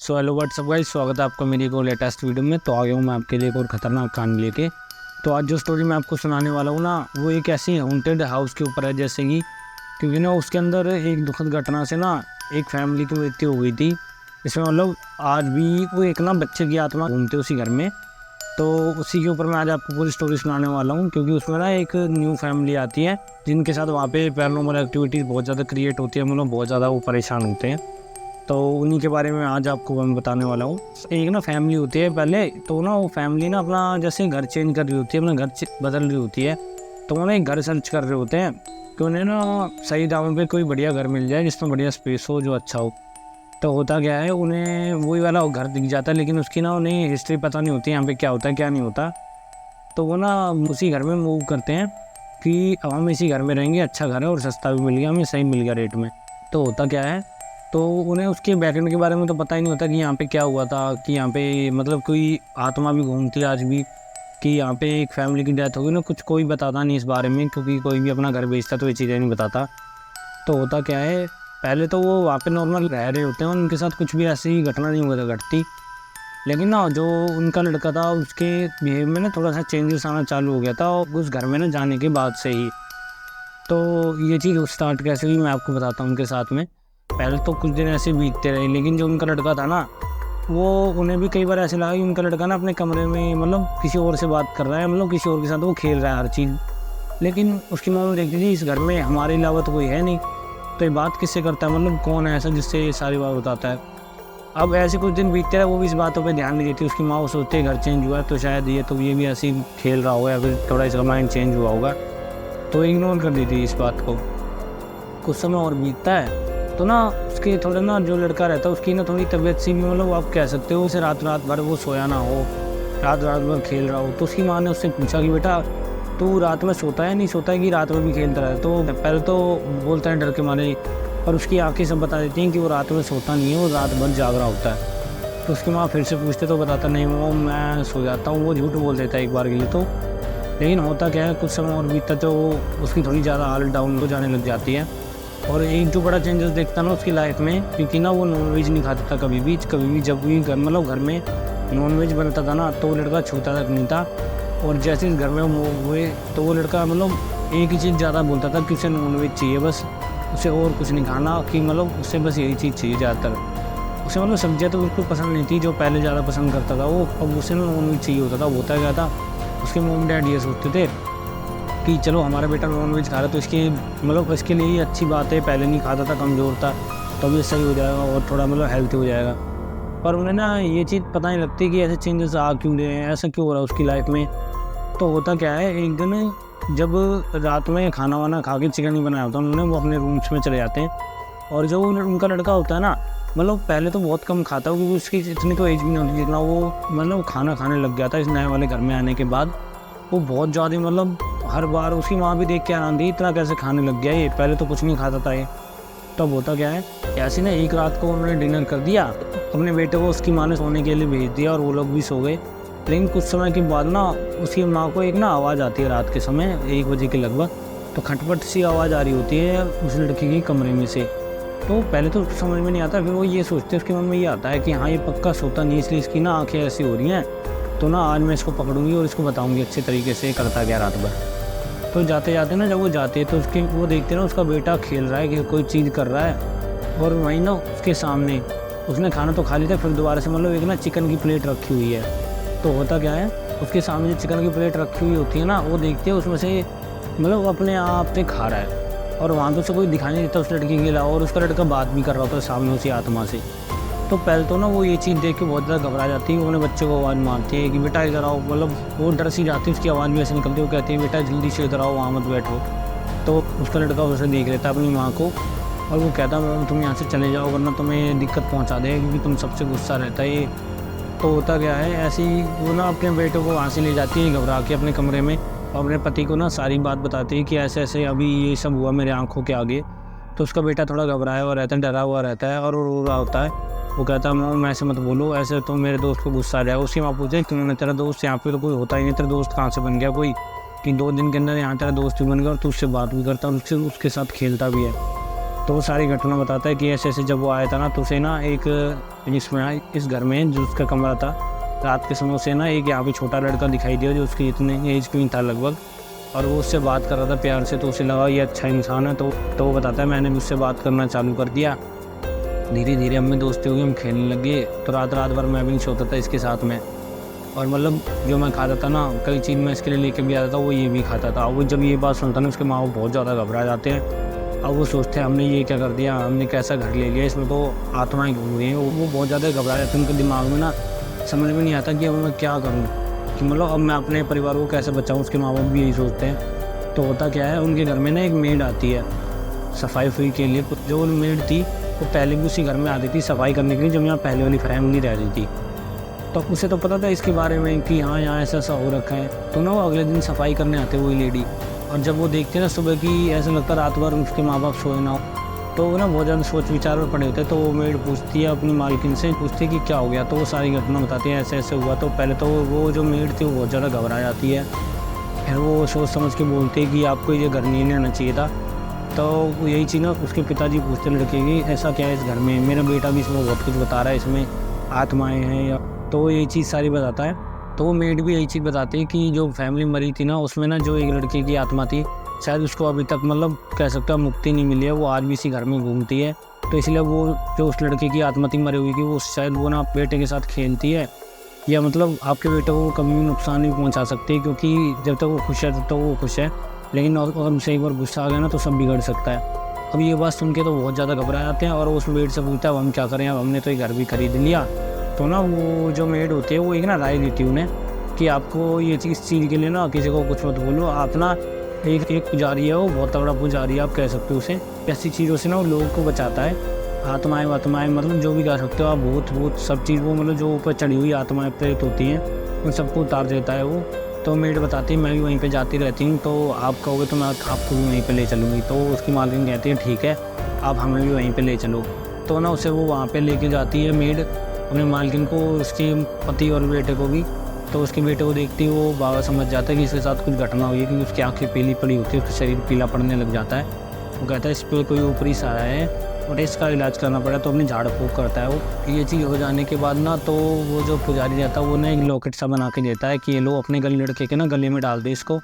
So hello what's up guys, स्वागत है आपका मेरी एक और लेटेस्ट वीडियो में। तो आ गया हूँ मैं आपके लिए एक और ख़तरनाक कहानी लेके। तो आज जो स्टोरी मैं आपको सुनाने वाला हूँ ना, वो एक ऐसी हॉन्टेड हाउस के ऊपर है। जैसे कि क्योंकि ना उसके अंदर एक दुखद घटना से ना एक फैमिली की मृत्यु हो गई थी। इसमें मतलब आज भी वो एक ना बच्चे की आत्मा घूमते उसी घर में। तो उसी के ऊपर मैं आज आपको पूरी स्टोरी सुनाने वाला हूँ, क्योंकि उसमें ना एक न्यू फैमिली आती है जिनके साथ वहाँ पे पैरानॉर्मल एक्टिविटीज़ बहुत ज़्यादा क्रिएट होती है। मतलब बहुत ज़्यादा वो परेशान होते हैं। तो उन्हीं के बारे में आज आपको मैं बताने वाला हूँ। एक ना फैमिली होती है पहले, तो ना वो फैमिली ना अपना जैसे घर चेंज कर रही होती है, अपना घर बदल रही होती है। तो वो ना एक घर सर्च कर रहे होते हैं कि उन्हें ना सही दामों पे कोई बढ़िया घर मिल जाए जिसमें बढ़िया स्पेस हो, जो अच्छा हो। तो होता क्या है, उन्हें वही वाला घर दिख जाता है, लेकिन उसकी ना उन्हें हिस्ट्री पता नहीं होती यहाँ पे क्या होता है क्या नहीं होता। तो वो ना उसी घर में मूव करते हैं कि अब हम इसी घर में रहेंगे, अच्छा घर है और सस्ता भी मिल गया, हमें सही मिल गया रेट में। तो होता क्या है, तो उन्हें उसके बैकएंड के बारे में तो पता ही नहीं होता कि यहाँ पे क्या हुआ था, कि यहाँ पे मतलब कोई आत्मा भी घूमती है आज भी, कि यहाँ पे एक फैमिली की डेथ होगी ना। कुछ कोई बताता नहीं इस बारे में, क्योंकि कोई भी अपना घर बेचता तो ये चीज़ें नहीं बताता। तो होता क्या है, पहले तो वो वहाँ पे नॉर्मल रह रहे होते हैं, उनके साथ कुछ भी ऐसी घटना नहीं हुआ घटती। लेकिन ना जो उनका लड़का था, उसके बिहेव में ना थोड़ा सा चेंजेस आना चालू हो गया था उस घर में ना जाने के बाद से ही। तो ये चीज़ स्टार्ट कैसे हुई मैं आपको बताता हूँ उनके साथ में। पहले तो कुछ दिन ऐसे बीतते रहे, लेकिन जो उनका लड़का था ना, वो उन्हें भी कई बार ऐसे लगा कि उनका लड़का ना अपने कमरे में मतलब किसी और से बात कर रहा है, मतलब किसी और के साथ वो खेल रहा है हर चीज़। लेकिन उसकी मम्मी देखती थी इस घर में हमारे अलावा तो कोई है नहीं, तो ये बात किससे करता है, मतलब कौन है ऐसा जिससे ये सारी बात बताता है। अब ऐसे कुछ दिन बीतते रहे, वो भी इस बातों पे ध्यान नहीं देती। उसकी माँ सोचती है घर चेंज हुआ है तो शायद ये भी ऐसे ही खेल रहा होगा, या फिर थोड़ा इसका माइंड चेंज हुआ होगा, तो इग्नोर कर देती इस बात को। कुछ समय और बीतता है, तो ना उसके थोड़ा ना जो लड़का रहता है उसकी ना थोड़ी तबीयत सी भी, मतलब आप कह सकते हो, उसे रात भर वो सोया ना हो, रात भर खेल रहा हो। तो उसकी माँ ने उससे पूछा कि बेटा तू रात में सोता है नहीं सोता है, कि रात में भी खेलता रहे। तो पहले तो बोलता है डर के मारे, पर उसकी आंखें सब बता देती हैं कि वो रात में सोता नहीं है, वो रात भर जाग रहा होता है। तो उसकी माँ फिर से पूछते तो बताता नहीं, वो मैं सो जाता हूँ, वो झूठ बोल देता है एक बार के लिए तो। लेकिन होता क्या है, कुछ समय और बीतता तो उसकी थोड़ी ज़्यादा हालत डाउन हो जाने लग जाती है। और एक जो बड़ा चेंजेस देखता ना उसकी लाइफ में, क्योंकि ना वो नॉनवेज नहीं खाता था कभी भी। जब भी मतलब घर में नॉनवेज बनता था ना, तो वो लड़का छूता तक नहीं था। और जैसे इस घर में वो हुए, तो वो लड़का मतलब एक ही चीज़ ज़्यादा बोलता था कि उसे नॉनवेज चाहिए बस, उसे और कुछ नहीं खाना, कि मतलब उससे बस यही चीज़ चाहिए ज़्यादातर। उसे मतलब सब्जियाँ तो बिल्कुल पसंद नहीं थी जो पहले ज़्यादा पसंद करता था वो, अब उसे नॉनवेज चाहिए होता था। होता क्या था, उसके मॉम डैड ये सोचते थे कि चलो हमारा बेटा नॉनवेज खा रहा है तो इसके मतलब इसके लिए ही अच्छी बात है, पहले नहीं खाता था, कमज़ोर था, तो अब ये सही हो जाएगा और थोड़ा मतलब हेल्थी हो जाएगा। पर उन्हें ना ये चीज़ पता नहीं लगती कि ऐसे चेंजेस आ क्यों रहे हैं, ऐसा क्यों हो रहा है उसकी लाइफ में। तो होता क्या है, एक दिन जब रात में खाना वाना खा के चिकन नहीं बनाया होता उन्होंने, वो अपने रूम्स में चले जाते हैं। और जो उनका लड़का होता है ना, मतलब पहले तो बहुत कम खाता है, क्योंकि उसकी इतनी तो एज भी नहीं होती जितना वो मतलब खाना खाने लग गया था इस नए वाले घर में आने के बाद। वो बहुत ज़्यादा मतलब हर बार उसकी माँ भी देख के आनंद थी, इतना कैसे खाने लग गया ये, पहले तो कुछ नहीं खाता था ये। तब होता क्या है, ऐसे ना एक रात को उन्होंने डिनर कर दिया, अपने बेटे को उसकी माँ ने सोने के लिए भेज दिया और वो लोग भी सो गए। लेकिन कुछ समय के बाद ना उसकी माँ को एक ना आवाज़ आती है रात के समय 1 बजे के लगभग। तो खटपट सी आवाज़ आ रही होती है उस लड़की के कमरे में से। तो पहले तो समझ में नहीं आता, फिर वो ये सोचते उसके मन में ये आता है कि हाँ ये पक्का सोता नहीं, इसलिए इसकी ना आंखें ऐसी हो रही हैं। तो ना आज मैं इसको पकड़ूंगी और इसको बताऊंगी अच्छे तरीके से करता क्या रात भर। तो जाते जाते ना जब वो जाते हैं तो उसके वो देखते ना उसका बेटा खेल रहा है कि कोई चीज़ कर रहा है, और वहीं ना उसके सामने उसने खाना तो खा लिया था, फिर दोबारा से मतलब एक ना चिकन की प्लेट रखी हुई है। तो होता क्या है, उसके सामने जो चिकन की प्लेट रखी हुई होती है ना, वो देखते हैं उसमें से मतलब वो अपने आप से खा रहा है, और वहाँ तो उसे कोई दिखाई नहीं देता उस लड़की के अलावा, और उसका लड़का बात भी कर रहा होता है सामने उसी आत्मा से। तो पहले तो ना वो ये चीज़ देख के बहुत ज़्यादा घबरा जाती है, वो अपने बच्चे को आवाज़ मारती है कि बेटा इधर आओ, मतलब वो डर सी जाती है, उसकी आवाज़ भी ऐसे निकलती है, वो कहती है बेटा जल्दी से इधर आओ, वहाँ मत बैठो। तो उसका लड़का उसे देख लेता है अपनी माँ को, और वो कहता है तुम यहाँ से चले जाओ वरना तुम्हें दिक्कत पहुँचा देगा, क्योंकि तुम सबसे गुस्सा रहता है ये। तो होता क्या है, ऐसे ही वो ना अपने बेटे को वहाँ से ले जाती है घबरा के अपने कमरे में, और अपने पति को ना सारी बात बताती है कि ऐसे ऐसे अभी ये सब हुआ मेरे आंखों के आगे। तो उसका बेटा थोड़ा घबराया हुआ रहता है, डरा हुआ रहता है और रो रहा होता है। वो कहता है मम्मी ऐसे मत बोलो, ऐसे तो मेरे दोस्त को गुस्सा आ जाएगा। उसकी माँ पूछे क्यों, तेरा दोस्त यहाँ पे तो कोई होता ही नहीं, तेरा दोस्त कहाँ से बन गया कोई, कि 2 दिन के अंदर यहाँ तेरा दोस्त भी बन गया और तू उससे बात भी करता और उसके साथ खेलता भी है। तो वो सारी घटना बताता है कि ऐसे ऐसे जब वो आया था ना, तो उसे ना एक इस घर में जो उसका कमरा था, रात के समय उसे ना एक यहाँ पे छोटा लड़का दिखाई दिया जो उसकी इतने एज की था लगभग, और वो उससे बात कर रहा था प्यार से। तो उसे लगा ये अच्छा इंसान है। तो वो बताता है मैंने भी उससे बात करना चालू कर दिया। धीरे धीरे हम में दोस्ती हो गई, हम खेलने लगे। तो रात भर मैं भी सोता था इसके साथ में, और मतलब जो मैं खाता था ना, कई चीज़ मैं इसके लिए लेके भी आता था, वो ये भी खाता था। वो जब ये बात सुनता ना, उसके माँ बाप बहुत ज़्यादा घबरा जाते हैं। अब वो सोचते हैं हमने ये क्या कर दिया, हमने कैसा घर ले लिया, इसमें तो आत्माएं घूम रही हैं। वो बहुत ज़्यादा घबरा जाते हैं। उनके दिमाग में ना समझ में नहीं आता कि अब मैं क्या करूँ, कि मतलब अब मैं अपने परिवार को कैसे बचाऊँ। उसके माँ बाप भी यही सोचते हैं। तो होता क्या है, उनके घर में ना एक मेड आती है सफाई वफाई के लिए। जो मेड थी वो पहले भी उसी घर में आती थी सफाई करने के लिए, जब यहाँ पहले वाली फैमिली रह रही थी। तो उसे तो पता था इसके बारे में कि हाँ यहाँ ऐसा ऐसा हो रखा है। तो ना वो अगले दिन सफाई करने आते वही लेडी, और जब वो देखते ना सुबह की, ऐसा लगता रात भर उसके माँ बाप सोए ना हो। तो वो ना बहुत ज़्यादा सोच विचार में पड़े होते हैं। तो वो मेड पूछती है अपनी मालकिन से, पूछती है कि क्या हो गया। तो वो सारी घटना बताती है ऐसे ऐसे हुआ। तो पहले तो वो जो मेड थी वो बहुत ज़्यादा घबरा जाती है। फिर वो सोच समझ के बोलती है कि आपको ये घर नहीं लेना चाहिए था। तो यही चीज़ ना उसके पिताजी पूछते लड़के की, ऐसा क्या है इस घर में, मेरा बेटा भी इसमें बहुत कुछ बता रहा है, इसमें आत्माएँ हैं या। तो वो यही चीज़ सारी बताता है। तो वो मेड भी यही चीज़ बताती है कि जो फैमिली मरी थी ना, उसमें ना जो एक लड़के की आत्मा थी, शायद उसको अभी तक मतलब कह सकते हो मुक्ति नहीं मिली है। वो आज भी इसी घर में घूमती है। तो इसलिए वो जो उस लड़के की आत्मा थी मरी हुई की, वो शायद वो ना बेटे के साथ खेलती है, या मतलब आपके बेटे को कभी भी नुकसान नहीं पहुंचा सकती, क्योंकि जब तक वो खुश है तब तक वो खुश है, लेकिन और उनसे एक बार गुस्सा आ गया ना तो सब बिगड़ सकता है। अब ये बात सुन के तो बहुत ज़्यादा घबरा जाते हैं, और उस मेड से पूछता है अब हम क्या करें, अब हमने तो ये घर भी खरीद लिया। तो ना वो जो मेड होती है वो एक ना राय देती है उन्हें कि आपको ये चीज़ के लिए ना किसी को कुछ मत बोलो। आप ना एक पुजारी है, वो बहुत तगड़ा पुजारी है आप कह सकते हो उसे। ऐसी चीज़ों से ना वो लोगों को बचाता है। आत्माएं मतलब जो भी कह सकते हो आप, भूत सब चीज़, वो मतलब जो ऊपर चढ़ी हुई आत्माएं प्रेत होती हैं उन सबको उतार देता है वो। तो मेड बताती है मैं भी वहीं पे जाती रहती हूँ, तो आप कहोगे तो मैं आपको भी वहीं पे ले चलूँगी। तो उसकी मालकिन कहती है ठीक है, आप हमें भी वहीं पे ले चलो। तो ना उसे वो वहाँ पे लेके जाती है मेड, अपने मालकिन को, उसके पति और बेटे को भी। तो उसके बेटे को देखती है वो बाबा समझ जाता है कि इसके साथ कुछ घटना हुई है, क्योंकि उसकी आँखें पीली पड़ी होती है, उसका शरीर पीला पड़ने लग जाता है। वो कहता है इस पर कोई ऊपरी साया है और इसका इलाज करना पड़ा। तो अपनी झाड़ फूँक करता है वो। ये चीज़ हो जाने के बाद ना, तो वो जो पुजारी रहता है वो ना एक लॉकेट सा बना के देता है कि ये लो अपने लड़के के ना गले में डाल दे इसको,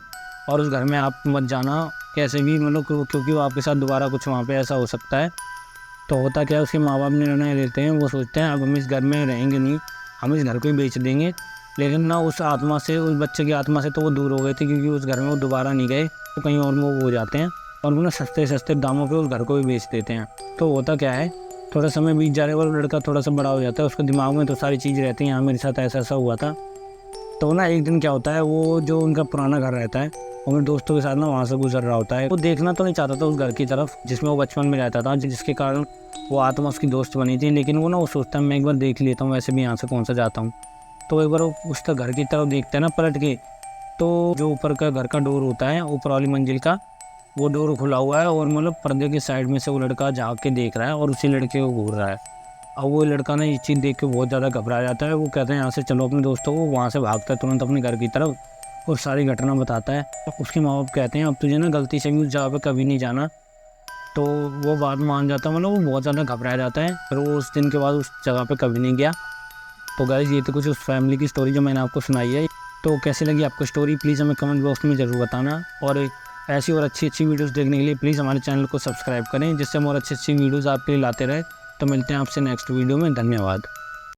और उस घर में आप मत जाना कैसे भी, मतलब क्योंकि वो आपके साथ दोबारा कुछ वहाँ पे ऐसा हो सकता है। तो होता क्या है, उसके माँ बाप निर्णय लेते हैं, वो सोचते हैं अब हम इस घर में रहेंगे नहीं, हम इस घर को ही बेच देंगे। लेकिन ना उस आत्मा से, उस बच्चे की आत्मा से तो वो दूर हो गए थे, क्योंकि उस घर में वो दोबारा नहीं गए, तो कहीं और वो हो जाते हैं, और वो ना सस्ते दामों पे उस घर को भी बेच देते हैं। तो होता क्या है, थोड़ा समय बीत जाने पर लड़का थोड़ा सा बड़ा हो जाता है, उसके दिमाग में तो सारी चीज़ रहती हैं, हाँ मेरे साथ ऐसा ऐसा हुआ था। तो ना एक दिन क्या होता है, वो जो उनका पुराना घर रहता है, वो अपने दोस्तों के साथ ना वहाँ से गुजर रहा होता है। वो देखना तो नहीं चाहता था उस घर की तरफ जिसमें वो बचपन में रहता था, जिसके कारण वो आत्मा उसकी दोस्त बनी थी। लेकिन वो सोचता है मैं एक बार देख लेता हूँ, वैसे भी यहाँ से कौन सा जाता हूँ। तो एक बार वो उस तक घर की तरफ देखता है ना पलट के, तो जो ऊपर का घर का डोर होता है, ऊपर वाली मंजिल का, वो डोर खुला हुआ है, और मतलब पर्दे के साइड में से वो लड़का झाँक के देख रहा है और उसी लड़के को घूर रहा है। अब वो लड़का ना ये चीज़ देख के बहुत ज़्यादा घबरा जाता है। वो कहते हैं यहाँ से चलो अपने दोस्तों को, वहाँ से भागता है तुरंत अपने घर की तरफ और सारी घटना बताता है। उसके माँ बाप कहते हैं अब तुझे ना गलती से भी उस जगह पे कभी नहीं जाना। तो वो बात मान जाता है, मतलब वो बहुत ज़्यादा घबरा जाता है, फिर वो उस दिन के बाद उस जगह पे कभी नहीं गया। तो गाइस ये तो कुछ उस फैमिली की स्टोरी जो मैंने आपको सुनाई है। तो कैसी लगी आपको स्टोरी, प्लीज़ हमें कमेंट बॉक्स में ज़रूर बताना, और ऐसी और अच्छी वीडियोस देखने के लिए प्लीज़ हमारे चैनल को सब्सक्राइब करें, जिससे हम और अच्छी वीडियोस आपके लिए लाते रहे। तो मिलते हैं आपसे नेक्स्ट वीडियो में, धन्यवाद।